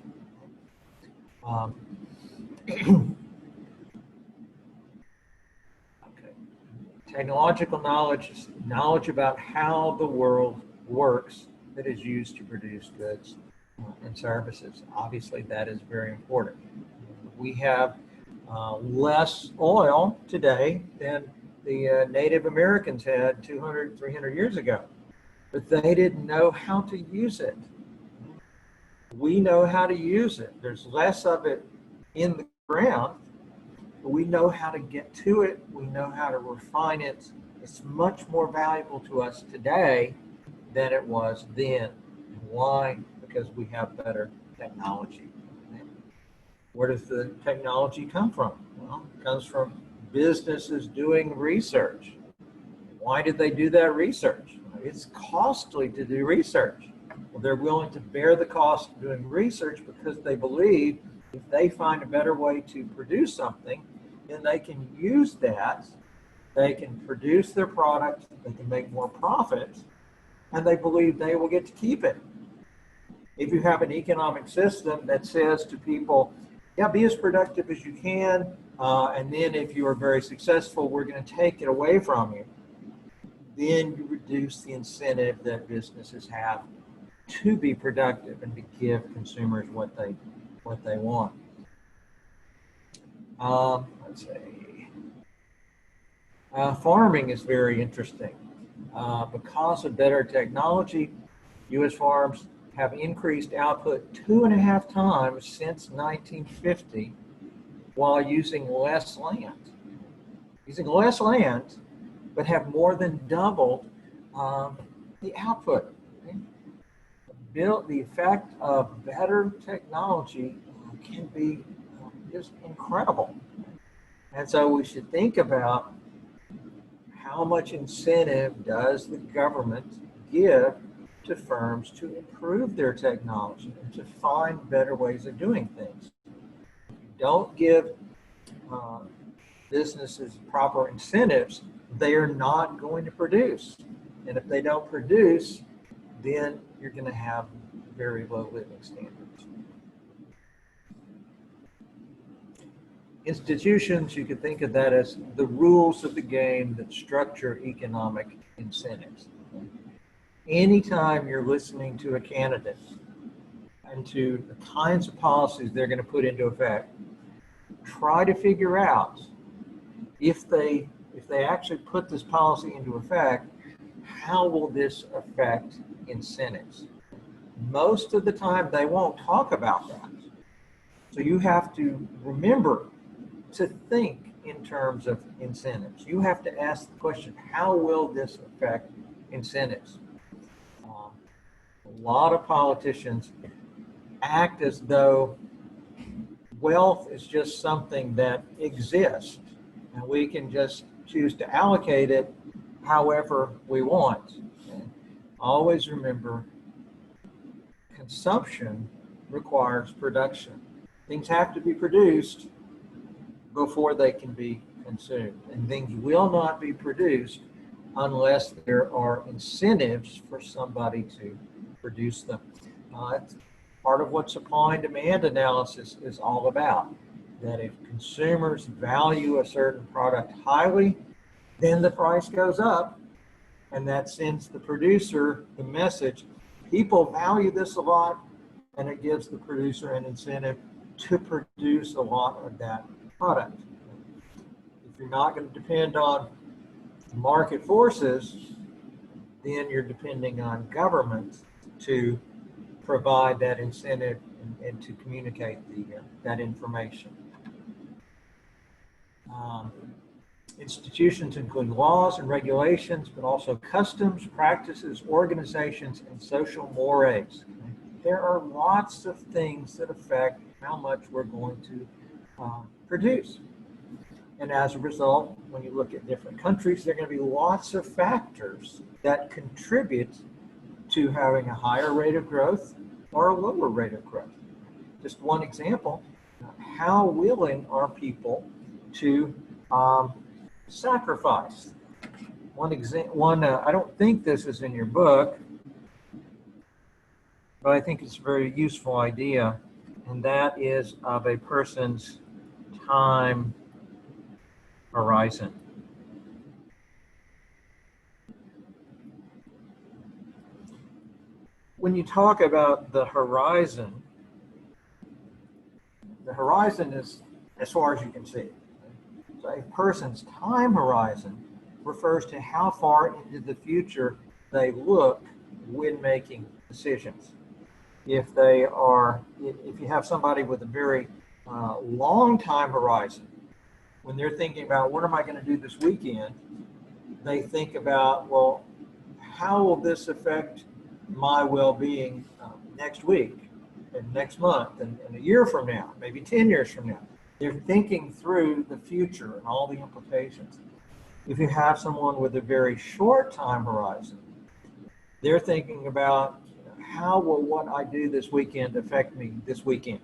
Technological knowledge is knowledge about how the world works that is used to produce goods and services. Obviously, that is very important. We have less oil today than the Native Americans had 200, 300 years ago, but they didn't know how to use it. We know how to use it. There's less of it in the ground, but we know how to get to it. We know how to refine it. It's much more valuable to us today than it was then. And why? Because we have better technology. Where does the technology come from? Well, it comes from businesses doing research. Why did they do that research? It's costly to do research. Well, they're willing to bear the cost of doing research because they believe if they find a better way to produce something, then they can use that, they can produce their product, they can make more profit, and they believe they will get to keep it. If you have an economic system that says to people, yeah, be as productive as you can, and then if you are very successful, we're going to take it away from you, then you reduce the incentive that businesses have to be productive and to give consumers what they want. Let's see. Farming is very interesting. Because of better technology, U.S. farms have increased output 2.5 times since 1950 while using less land. Using less land, but have more than doubled the output. Okay? The effect of better technology can be just incredible. And so we should think about how much incentive does the government give to firms to improve their technology and to find better ways of doing things. If you don't give businesses proper incentives, they are not going to produce. And if they don't produce, then you're going to have very low living standards. Institutions, you could think of that as the rules of the game that structure economic incentives. Anytime you're listening to a candidate and to the kinds of policies they're going to put into effect, try to figure out if they actually put this policy into effect, how will this affect incentives? Most of the time they won't talk about that. So you have to remember to think in terms of incentives. You have to ask the question, how will this affect incentives? A lot of politicians act as though wealth is just something that exists and we can just choose to allocate it however we want. Okay? Always remember, consumption requires production. Things have to be produced before they can be consumed. And things will not be produced unless there are incentives for somebody to produce them. It's part of what supply and demand analysis is all about. That if consumers value a certain product highly, then the price goes up, and that sends the producer the message, people value this a lot, and it gives the producer an incentive to produce a lot of that product. If you're not going to depend on market forces, then you're depending on government to provide that incentive and to communicate that information. Institutions include laws and regulations, but also customs, practices, organizations, and social mores. There are lots of things that affect how much we're going to produce. And as a result, when you look at different countries, there are going to be lots of factors that contribute to having a higher rate of growth or a lower rate of growth. Just one example, how willing are people to sacrifice? I don't think this is in your book, but I think it's a very useful idea, and that is of a person's time horizon. When you talk about the horizon is as far as you can see. So a person's time horizon refers to how far into the future they look when making decisions. If you have somebody with a very long time horizon, when they're thinking about what am I going to do this weekend, they think about, well, how will this affect my well-being next week and next month and a year from now, maybe 10 years from now. They're thinking through the future and all the implications. If you have someone with a very short time horizon, they're thinking about how will what I do this weekend affect me this weekend.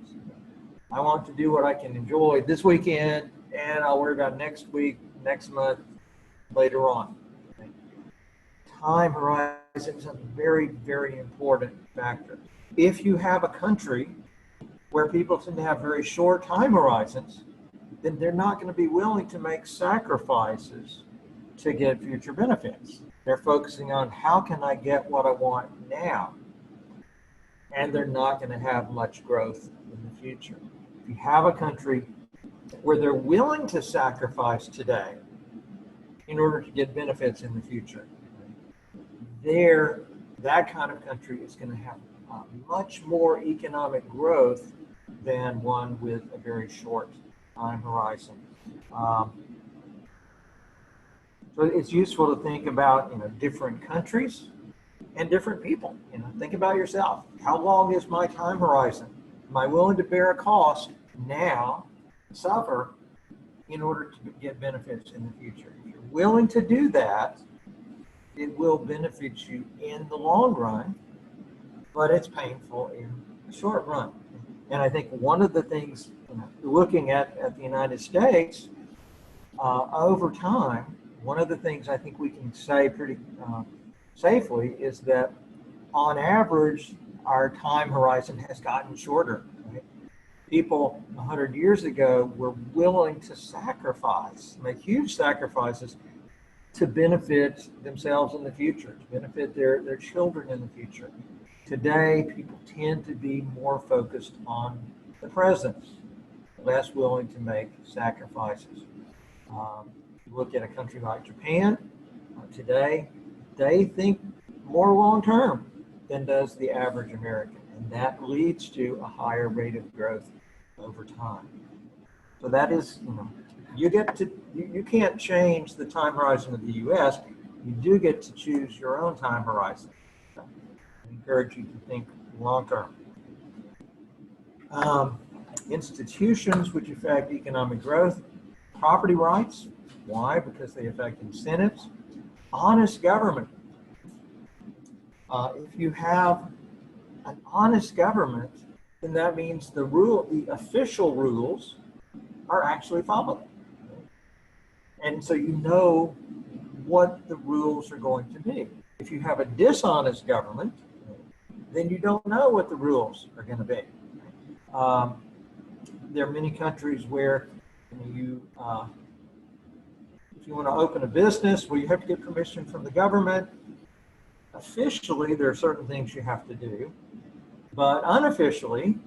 I want to do what I can enjoy this weekend, and I'll worry about next week, next month, later on. Okay. Time horizon is a very, very important factor. If you have a country where people tend to have very short time horizons, then they're not going to be willing to make sacrifices to get future benefits. They're focusing on how can I get what I want now, and they're not going to have much growth in the future. If you have a country where they're willing to sacrifice today, in order to get benefits in the future. There, that kind of country is going to have much more economic growth than one with a very short time horizon. So it's useful to think about, different countries and different people. Think about yourself. How long is my time horizon? Am I willing to bear a cost now, suffer, in order to get benefits in the future? If you're willing to do that, it will benefit you in the long run, but it's painful in the short run. And I think one of the things, looking at the United States, over time, one of the things I think we can say pretty safely is that on average, our time horizon has gotten shorter. Right? People 100 years ago were willing to sacrifice, make huge sacrifices to benefit themselves in the future, to benefit their children in the future. Today, people tend to be more focused on the present, less willing to make sacrifices. You look at a country like Japan, today, they think more long-term than does the average American, and that leads to a higher rate of growth over time. So that is, you can't change the time horizon of the U.S. You do get to choose your own time horizon. I encourage you to think long-term. Institutions which affect economic growth, property rights. Why? Because they affect incentives. Honest government. If you have an honest government, then that means the official rules are actually followed. And so you know what the rules are going to be. If you have a dishonest government, then you don't know what the rules are going to be. There are many countries where if you want to open a business, well, you have to get permission from the government. Officially, there are certain things you have to do, but unofficially,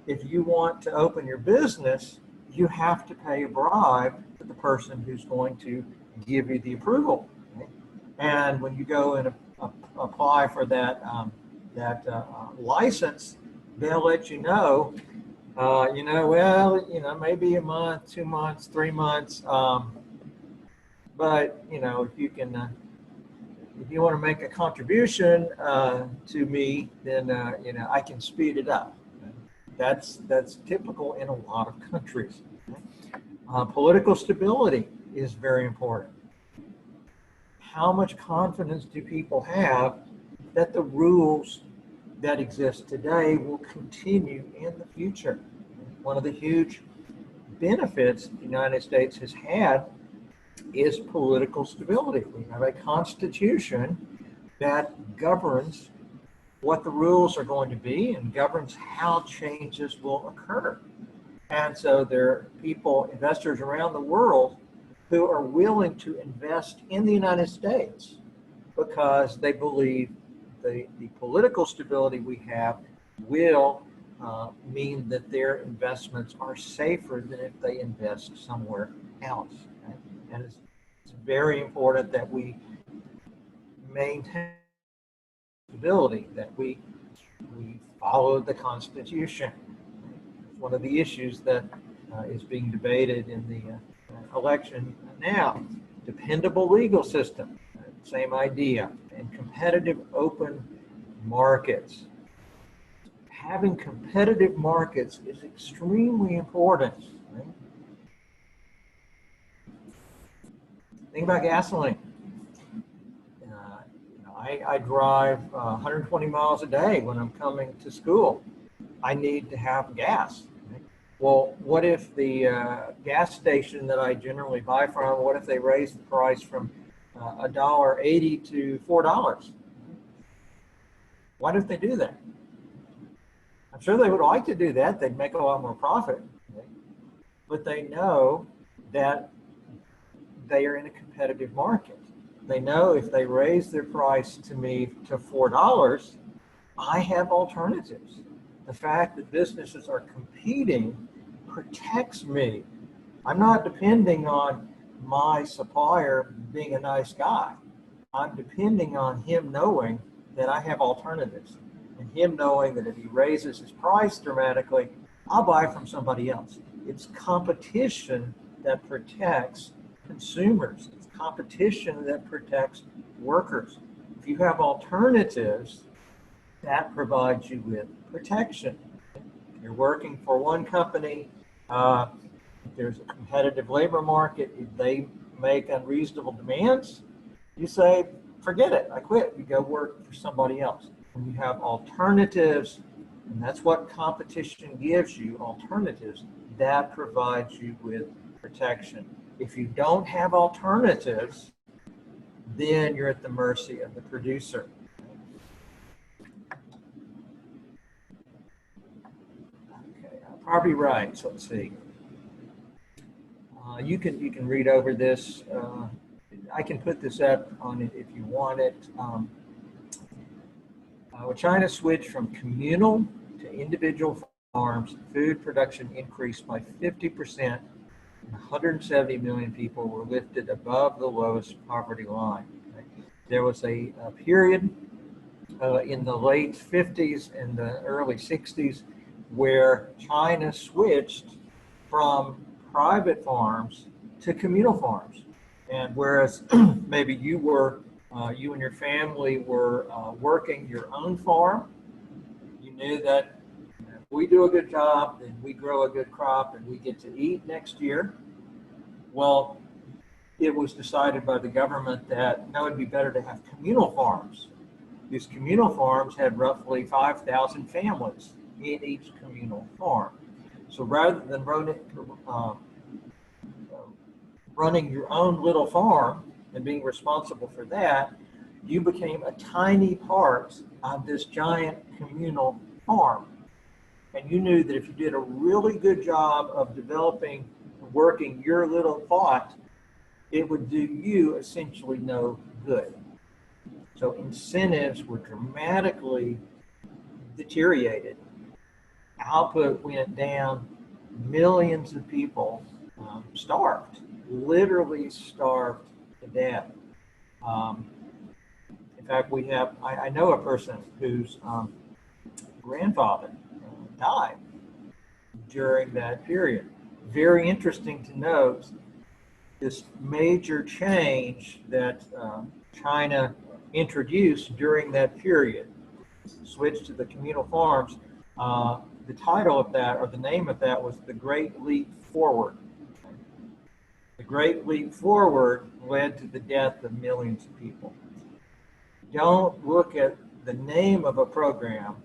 if you want to open your business, you have to pay a bribe to the person who's going to give you the approval. Okay? And when you go and apply for that license, they'll let you know, maybe a month, 2 months, 3 months, but if you want to make a contribution to me, then I can speed it up. That's typical in a lot of countries. Political stability is very important. How much confidence do people have that the rules that exist today will continue in the future? One of the huge benefits the United States has had is political stability. We have a constitution that governs what the rules are going to be and governs how changes will occur. And so there are investors around the world who are willing to invest in the United States because they believe the political stability we have will mean that their investments are safer than if they invest somewhere else. Right? And it's very important that we maintain stability, that we follow the Constitution. It's one of the issues that is being debated in the election now. Dependable legal system, same idea, and competitive open markets. Having competitive markets is extremely important. Right? Think about gasoline. I drive 120 miles a day when I'm coming to school. I need to have gas. Right? Well, what if the gas station that I generally buy from, what if they raise the price from $1.80 to $4? Why don't they do that? I'm sure they would like to do that. They'd make a lot more profit. Right? But they know that they are in a competitive market. They know if they raise their price to me to $4, I have alternatives. The fact that businesses are competing protects me. I'm not depending on my supplier being a nice guy. I'm depending on him knowing that I have alternatives, and him knowing that if he raises his price dramatically, I'll buy from somebody else. It's competition that protects consumers. It's competition that protects workers. If you have alternatives, that provides you with protection. You're working for one company, if there's a competitive labor market, if they make unreasonable demands, you say, forget it, I quit. You go work for somebody else. When you have alternatives, and that's what competition gives you, alternatives, that provides you with protection. If you don't have alternatives, then you're at the mercy of the producer. Okay, property rights, let's see. You can read over this. I can put this up on it if you want it. When China switched from communal to individual farms, food production increased by 50%, and 170 million people were lifted above the lowest poverty line. There was a period in the late 50s and the early 60s where China switched from private farms to communal farms. And whereas maybe you and your family were working your own farm, you knew that if we do a good job, then we grow a good crop and we get to eat next year. Well, it was decided by the government that no, it'd be better to have communal farms. These communal farms had roughly 5,000 families in each communal farm. So rather than running your own little farm and being responsible for that, you became a tiny part of this giant communal farm. And you knew that if you did a really good job of developing and working your little plot, it would do you essentially no good. So incentives were dramatically deteriorated. Output went down. Millions of people starved, literally starved to death. In fact, I know a person whose grandfather died during that period. Very interesting to note this major change that China introduced during that period, switched to the communal farms. The title of that, or the name of that, was The Great Leap Forward. The Great Leap Forward led to the death of millions of people. Don't look at the name of a program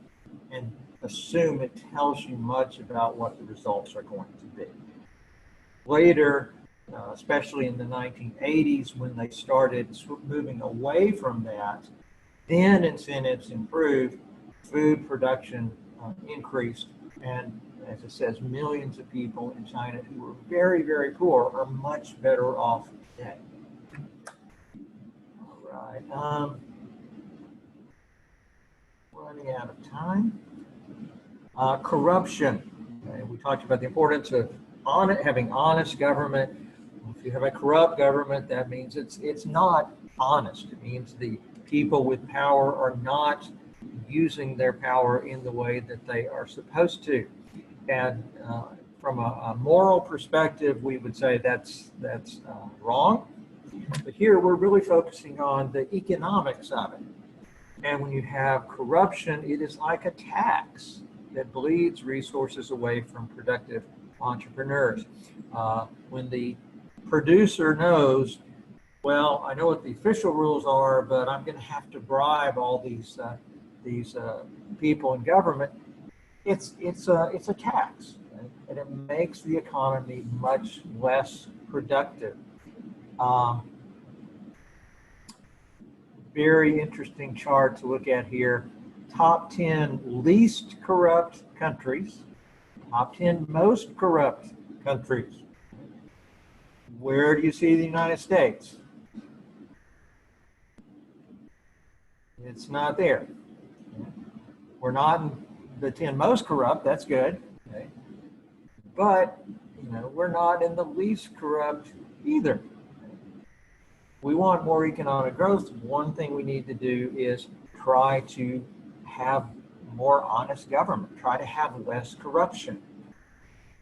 and assume it tells you much about what the results are going to be. Later, especially in the 1980s, when they started moving away from that, then incentives improved, food production increased, and as it says, millions of people in China who were very, very poor are much better off today. All right, running out of time. Corruption. Okay, we talked about the importance of having honest government. If you have a corrupt government, that means it's not honest. It means the people with power are not using their power in the way that they are supposed to. And from a moral perspective, we would say that's wrong. But here we're really focusing on the economics of it. And when you have corruption, it is like a tax that bleeds resources away from productive entrepreneurs. When the producer knows, well, I know what the official rules are, but I'm going to have to bribe all these people in government. It's a tax, right? And it makes the economy much less productive. Very interesting chart to look at here. Top 10 least corrupt countries, top 10 most corrupt countries. Where do you see the United States? It's not there. We're not in the 10 most corrupt, that's good. Okay. But we're not in the least corrupt either. we want more economic growth, one thing we need to do is try to have more honest government, try to have less corruption.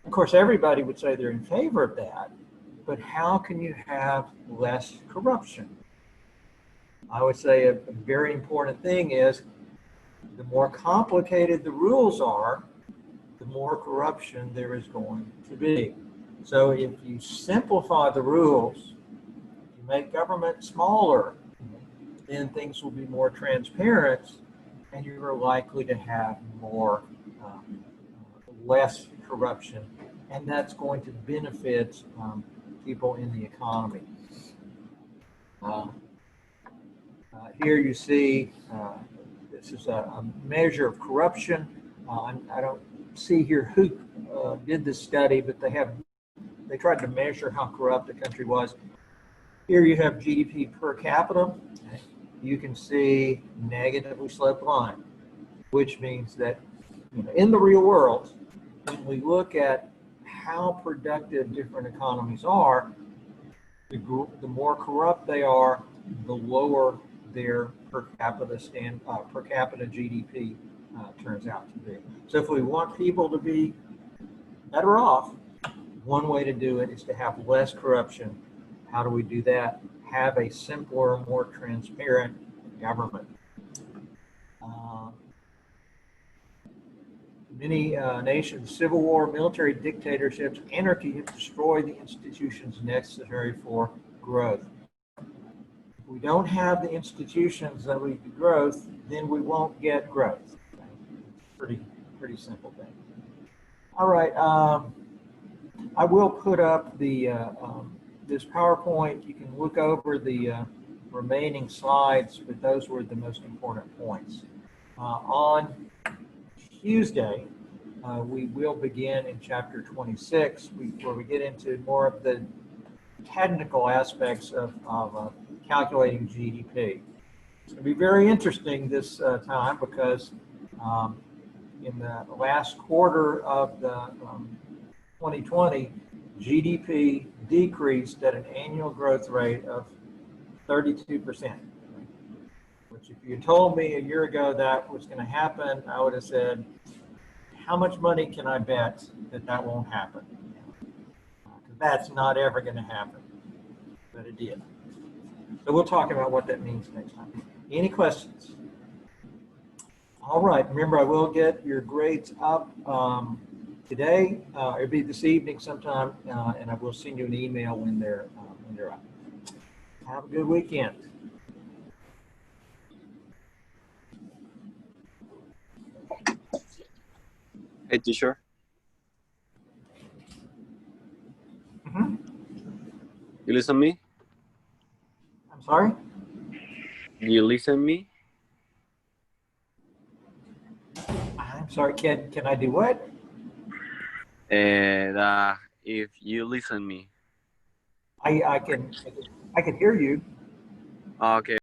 Of course, everybody would say they're in favor of that, but how can you have less corruption? I would say a very important thing is the more complicated the rules are, the more corruption there is going to be. So if you simplify the rules, you make government smaller, then things will be more transparent and you're likely to have more, less corruption, and that's going to benefit people in the economy. Here you see, this is a measure of corruption. I don't see here who did this study, but they tried to measure how corrupt the country was. Here you have GDP per capita. You can see negatively sloped line, which means that in the real world, when we look at how productive different economies are, the more corrupt they are, the lower their per capita GDP turns out to be. So if we want people to be better off, one way to do it is to have less corruption. How do we do that? Have a simpler, more transparent government. Many nations, civil war, military dictatorships, anarchy have destroyed the institutions necessary for growth. If we don't have the institutions that lead to growth, then we won't get growth. Pretty simple thing. All right, I will put up the this PowerPoint. You can look over the remaining slides, but those were the most important points. On Tuesday, we will begin in chapter 26, where we get into more of the technical aspects of calculating GDP. It's going to be very interesting this time because in the last quarter of the 2020, GDP decreased at an annual growth rate of 32%. Which if you told me a year ago that was going to happen, I would have said, how much money can I bet that that won't happen? Because that's not ever going to happen, but it did. So we'll talk about what that means next time. Any questions? All right, remember I will get your grades up today. It'll be this evening sometime, and I will send you an email when they're up. Have a good weekend. Hey, teacher. Mm-hmm. You listen me? I'm sorry? Do you listen me? I'm sorry, can I do what? If you listen me. I can hear you. Okay.